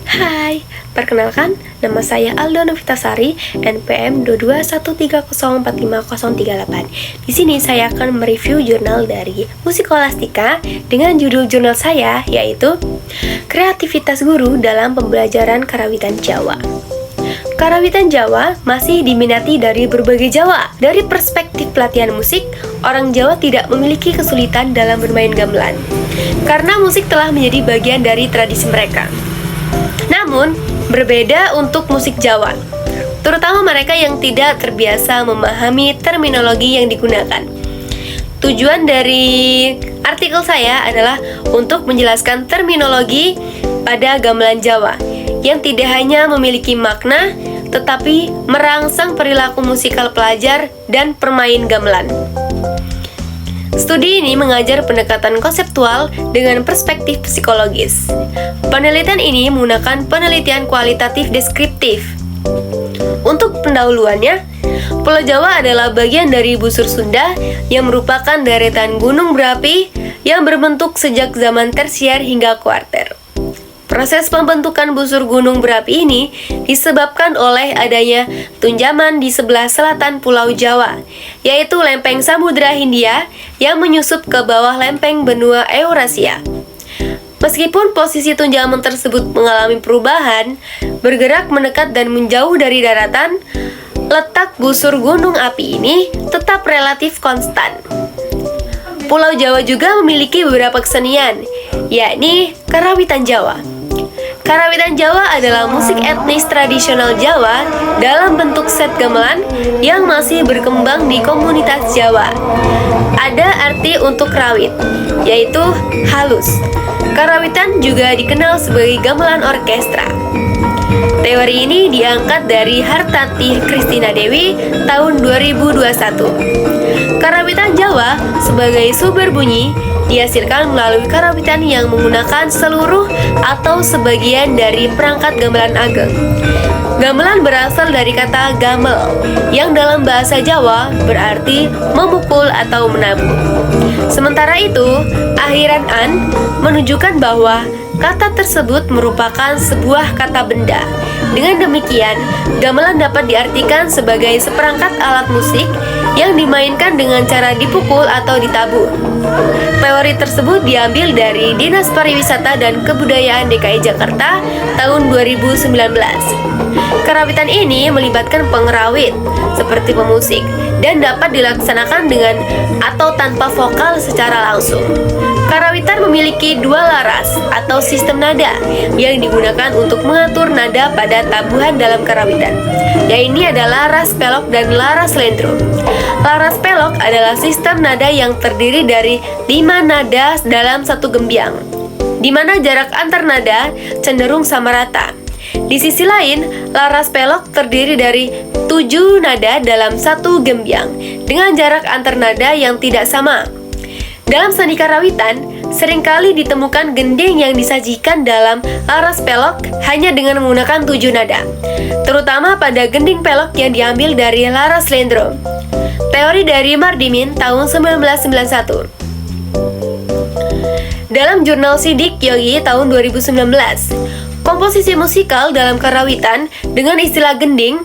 Hai, perkenalkan, nama saya Aldo Novitasari, NPM 221304538. Di sini saya akan mereview jurnal dari Musikolastika dengan judul jurnal saya yaitu Kreativitas Guru dalam Pembelajaran Karawitan Jawa. Karawitan Jawa masih diminati dari berbagai Jawa. Dari perspektif pelatihan musik, orang Jawa tidak memiliki kesulitan dalam bermain gamelan karena musik telah menjadi bagian dari tradisi mereka. Namun, berbeda untuk musik Jawa, terutama mereka yang tidak terbiasa memahami terminologi yang digunakan. Tujuan dari artikel saya adalah untuk menjelaskan terminologi pada gamelan Jawa yang tidak hanya memiliki makna, tetapi merangsang perilaku musikal pelajar dan permain gamelan. Studi ini mengajar pendekatan konseptual dengan perspektif psikologis. Penelitian ini menggunakan penelitian kualitatif deskriptif. Untuk pendahuluannya, Pulau Jawa adalah bagian dari busur Sunda yang merupakan deretan gunung berapi yang berbentuk sejak zaman tersier hingga kuarter. Proses pembentukan busur gunung berapi ini disebabkan oleh adanya tunjaman di sebelah selatan Pulau Jawa, yaitu lempeng Samudra Hindia yang menyusup ke bawah lempeng benua Eurasia. Meskipun posisi tunjaman tersebut mengalami perubahan, bergerak mendekat dan menjauh dari daratan, letak busur gunung api ini tetap relatif konstan. Pulau Jawa juga memiliki beberapa kesenian, yakni Karawitan Jawa. Karawitan Jawa adalah musik etnis tradisional Jawa dalam bentuk set gamelan yang masih berkembang di komunitas Jawa. Ada arti untuk rawit, yaitu halus. Karawitan juga dikenal sebagai gamelan orkestra. Teori ini diangkat dari Hartati Kristina Dewi tahun 2021. Karawitan Jawa sebagai sumber bunyi dihasilkan melalui karawitan yang menggunakan seluruh atau sebagian dari perangkat gamelan ageng. Gamelan berasal dari kata gamel, yang dalam bahasa Jawa berarti memukul atau menabur. Sementara itu, akhiran an menunjukkan bahwa kata tersebut merupakan sebuah kata benda. Dengan demikian, gamelan dapat diartikan sebagai seperangkat alat musik yang dimainkan dengan cara dipukul atau ditabur. Teori tersebut diambil dari Dinas Pariwisata dan Kebudayaan DKI Jakarta tahun 2019. Karawitan ini melibatkan pengerawit seperti pemusik dan dapat dilaksanakan dengan atau tanpa vokal secara langsung. Karawitan memiliki dua laras atau sistem nada yang digunakan untuk mengatur nada pada tabuhan dalam karawitan. Yaitu adalah laras pelok dan laras slendro. Laras pelok adalah sistem nada yang terdiri dari 5 nada dalam satu gembyang, di mana jarak antar nada cenderung sama rata. Di sisi lain, laras pelok terdiri dari 7 nada dalam satu gembyang dengan jarak antar nada yang tidak sama. Dalam seni karawitan, seringkali ditemukan gending yang disajikan dalam laras pelok hanya dengan menggunakan 7 nada, terutama pada gending pelok yang diambil dari laras slendro. Teori dari Mardimin tahun 1991. Dalam jurnal Sidik Yogi tahun 2019, komposisi musikal dalam karawitan dengan istilah gending.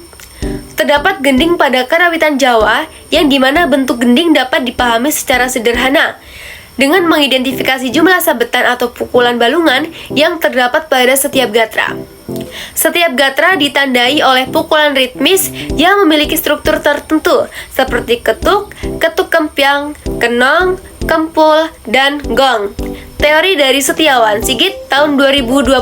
Terdapat gending pada karawitan Jawa yang dimana bentuk gending dapat dipahami secara sederhana dengan mengidentifikasi jumlah sabetan atau pukulan balungan yang terdapat pada setiap gatra. Setiap gatra ditandai oleh pukulan ritmis yang memiliki struktur tertentu seperti ketuk, ketuk kempiang, kenong, kempul, dan gong. Teori dari Setiawan Sigit tahun 2021.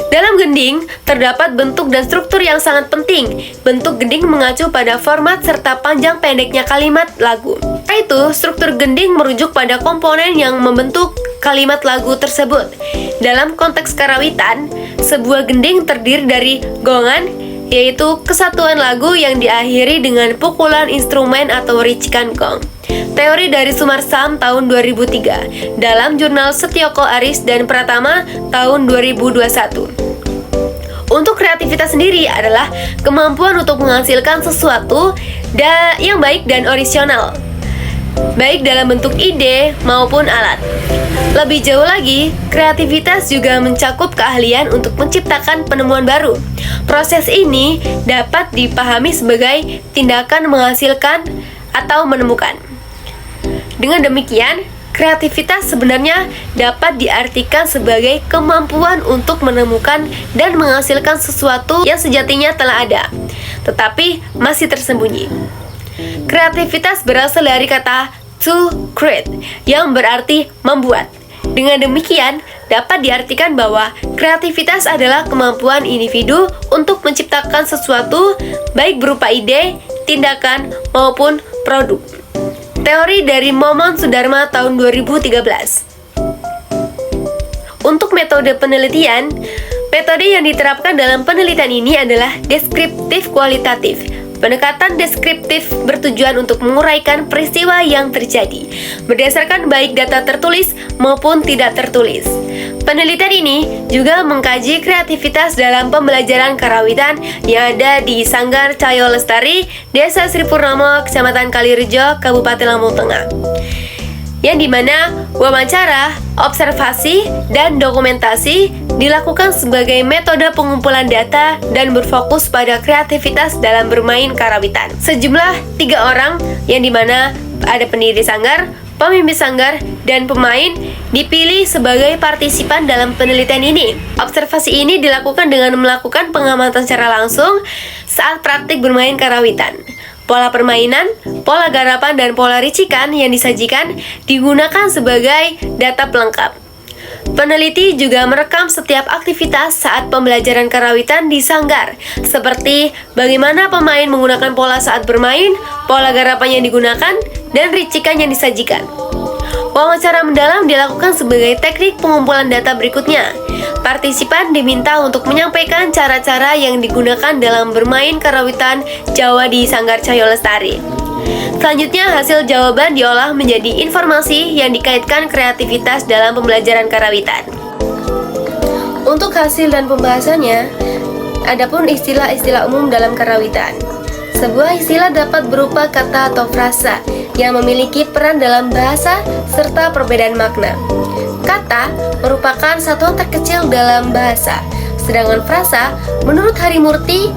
Dalam gending, terdapat bentuk dan struktur yang sangat penting. Bentuk gending mengacu pada format serta panjang pendeknya kalimat lagu. Yaitu, struktur gending merujuk pada komponen yang membentuk kalimat lagu tersebut. Dalam konteks karawitan, sebuah gending terdiri dari gongan, yaitu kesatuan lagu yang diakhiri dengan pukulan instrumen atau ricikan gong. Teori dari Sumarsam tahun 2003 dalam jurnal Setyoko Aris dan Pratama tahun 2021. Untuk kreativitas sendiri adalah kemampuan untuk menghasilkan sesuatu yang baik dan orisinal. baik dalam bentuk ide maupun alat. Lebih jauh lagi, kreativitas juga mencakup keahlian untuk menciptakan penemuan baru. Proses ini dapat dipahami sebagai tindakan menghasilkan atau menemukan. Dengan demikian, kreativitas sebenarnya dapat diartikan sebagai kemampuan untuk menemukan dan menghasilkan sesuatu yang sejatinya telah ada, tetapi masih tersembunyi. Kreativitas berasal dari kata to create, yang berarti membuat. Dengan demikian, dapat diartikan bahwa kreativitas adalah kemampuan individu untuk menciptakan sesuatu, baik berupa ide, tindakan, maupun produk. Teori dari Momon Sudarma tahun 2013. Untuk metode penelitian, metode yang diterapkan dalam penelitian ini adalah deskriptif kualitatif. Pendekatan deskriptif bertujuan untuk menguraikan peristiwa yang terjadi, berdasarkan baik data tertulis maupun tidak tertulis. Penelitian ini juga mengkaji kreativitas dalam pembelajaran karawitan yang ada di Sanggar Cahyo Lestari, Desa Sri Purnomo, Kecamatan Kalirejo, Kabupaten Lampung Tengah. Yang dimana wawancara, observasi, dan dokumentasi dilakukan sebagai metode pengumpulan data dan berfokus pada kreativitas dalam bermain karawitan. Sejumlah 3 orang yang dimana ada pendiri sanggar, pemimpin sanggar, dan pemain dipilih sebagai partisipan dalam penelitian ini. Observasi ini dilakukan dengan melakukan pengamatan secara langsung saat praktik bermain karawitan. Pola permainan, pola garapan, dan pola ricikan yang disajikan digunakan sebagai data pelengkap. Peneliti juga merekam setiap aktivitas saat pembelajaran karawitan di sanggar, seperti bagaimana pemain menggunakan pola saat bermain, pola garapan yang digunakan, dan ricikan yang disajikan. Wawancara mendalam dilakukan sebagai teknik pengumpulan data berikutnya. Partisipan diminta untuk menyampaikan cara-cara yang digunakan dalam bermain karawitan Jawa di Sanggar Cahyo Lestari. Selanjutnya, hasil jawaban diolah menjadi informasi yang dikaitkan kreativitas dalam pembelajaran karawitan. Untuk hasil dan pembahasannya, adapun istilah-istilah umum dalam karawitan. Sebuah istilah dapat berupa kata atau frasa yang memiliki peran dalam bahasa serta perbedaan makna. Kata merupakan satuan terkecil dalam bahasa, sedangkan frasa menurut Harimurti,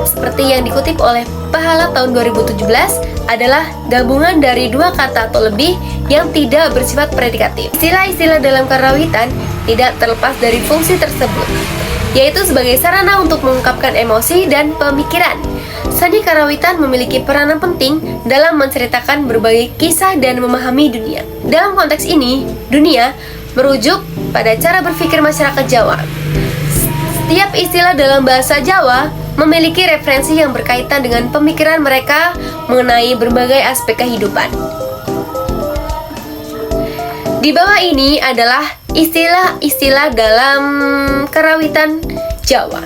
seperti yang dikutip oleh Pahala tahun 2017, adalah gabungan dari 2 kata atau lebih yang tidak bersifat predikatif. Istilah-istilah dalam karawitan tidak terlepas dari fungsi tersebut, yaitu sebagai sarana untuk mengungkapkan emosi dan pemikiran. Seni karawitan memiliki peranan penting dalam menceritakan berbagai kisah dan memahami dunia. Dalam konteks ini, dunia merujuk pada cara berpikir masyarakat Jawa. Setiap istilah dalam bahasa Jawa memiliki referensi yang berkaitan dengan pemikiran mereka mengenai berbagai aspek kehidupan. Di bawah ini adalah istilah-istilah dalam karawitan Jawa.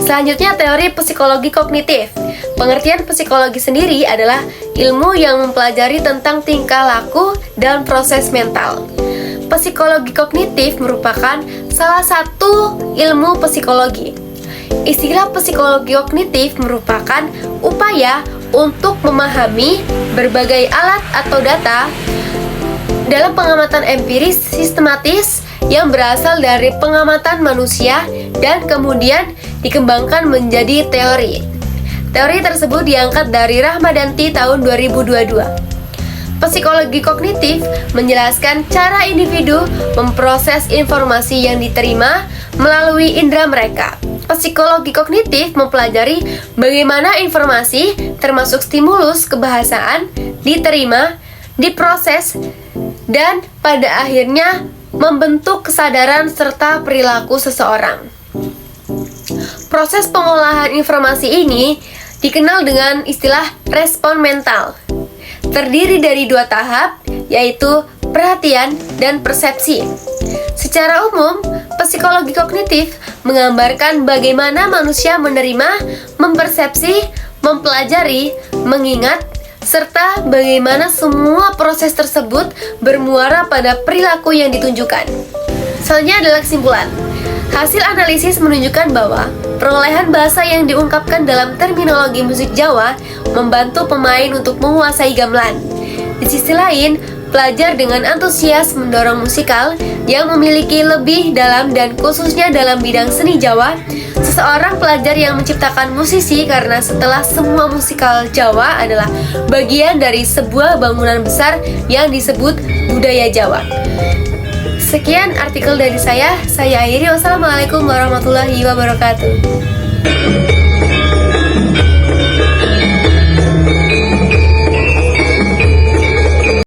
Selanjutnya, teori psikologi kognitif. Pengertian psikologi sendiri adalah ilmu yang mempelajari tentang tingkah laku dan proses mental. Psikologi kognitif merupakan salah satu ilmu psikologi. Istilah psikologi kognitif merupakan upaya untuk memahami berbagai alat atau data dalam pengamatan empiris sistematis yang berasal dari pengamatan manusia dan kemudian dikembangkan menjadi teori. Teori tersebut diangkat dari Rahmadanti tahun 2022. Psikologi kognitif menjelaskan cara individu memproses informasi yang diterima melalui indera mereka. Psikologi kognitif mempelajari bagaimana informasi, termasuk stimulus kebahasaan, diterima, diproses, dan pada akhirnya membentuk kesadaran serta perilaku seseorang. Proses pengolahan informasi ini dikenal dengan istilah respon mental. Terdiri dari 2 tahap, yaitu perhatian dan persepsi. Secara umum, psikologi kognitif menggambarkan bagaimana manusia menerima, mempersepsi, mempelajari, mengingat, serta bagaimana semua proses tersebut bermuara pada perilaku yang ditunjukkan. Selanjutnya adalah kesimpulan. Hasil analisis menunjukkan bahwa perolehan bahasa yang diungkapkan dalam terminologi musik Jawa membantu pemain untuk menguasai gamelan. Di sisi lain, pelajar dengan antusias mendorong musikal yang memiliki lebih dalam dan khususnya dalam bidang seni Jawa. Seseorang pelajar yang menciptakan musisi karena setelah semua musikal Jawa adalah bagian dari sebuah bangunan besar yang disebut budaya Jawa. Sekian artikel dari saya akhiri. Wassalamualaikum warahmatullahi wabarakatuh.